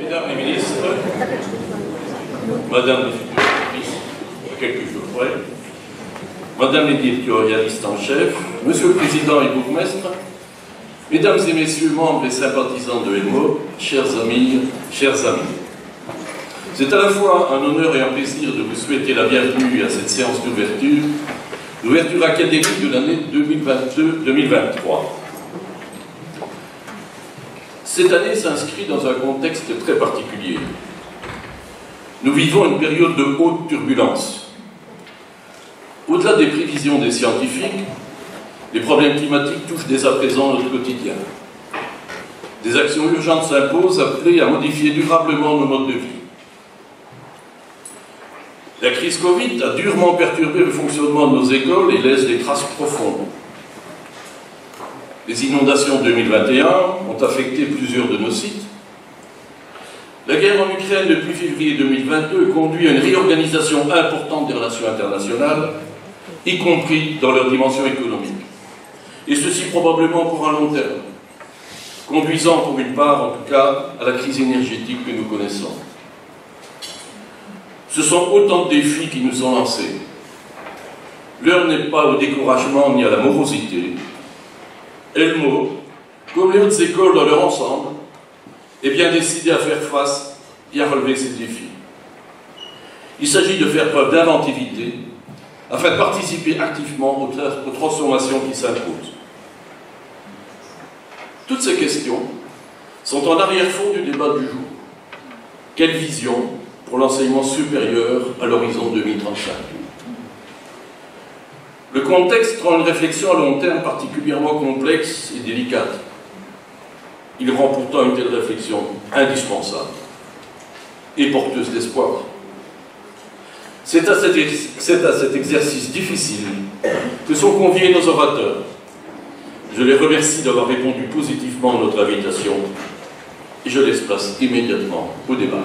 Mesdames les ministres, Madame les futures ministres, à quelques jours près, Madame l'éditorialiste en chef, Monsieur le Président et bourgmestre, Mesdames et Messieurs membres et sympathisants de Helmo, chers amis, c'est à la fois un honneur et un plaisir de vous souhaiter la bienvenue à cette séance d'ouverture académique de l'année 2022-2023. Cette année s'inscrit dans un contexte très particulier. Nous vivons une période de haute turbulence. Au-delà des prévisions des scientifiques, les problèmes climatiques touchent dès à présent notre quotidien. Des actions urgentes s'imposent appelées à modifier durablement nos modes de vie. La crise Covid a durement perturbé le fonctionnement de nos écoles et laisse des traces profondes. Les inondations de 2021 ont affecté plusieurs de nos sites. La guerre en Ukraine depuis février 2022 conduit à une réorganisation importante des relations internationales, y compris dans leur dimension économique. Et ceci probablement pour un long terme, conduisant pour une part, en tout cas, à la crise énergétique que nous connaissons. Ce sont autant de défis qui nous sont lancés. L'heure n'est pas au découragement ni à la morosité. Helmo, comme les autres écoles dans leur ensemble, est bien décidé à faire face et à relever ces défis. Il s'agit de faire preuve d'inventivité afin de participer activement aux transformations qui s'imposent. Toutes ces questions sont en arrière-fond du débat du jour. Quelle vision pour l'enseignement supérieur à l'horizon 2035? Le contexte rend une réflexion à long terme particulièrement complexe et délicate. Il rend pourtant une telle réflexion indispensable et porteuse d'espoir. C'est à cet exercice difficile que sont conviés nos orateurs. Je les remercie d'avoir répondu positivement à notre invitation et je laisse place immédiatement au débat.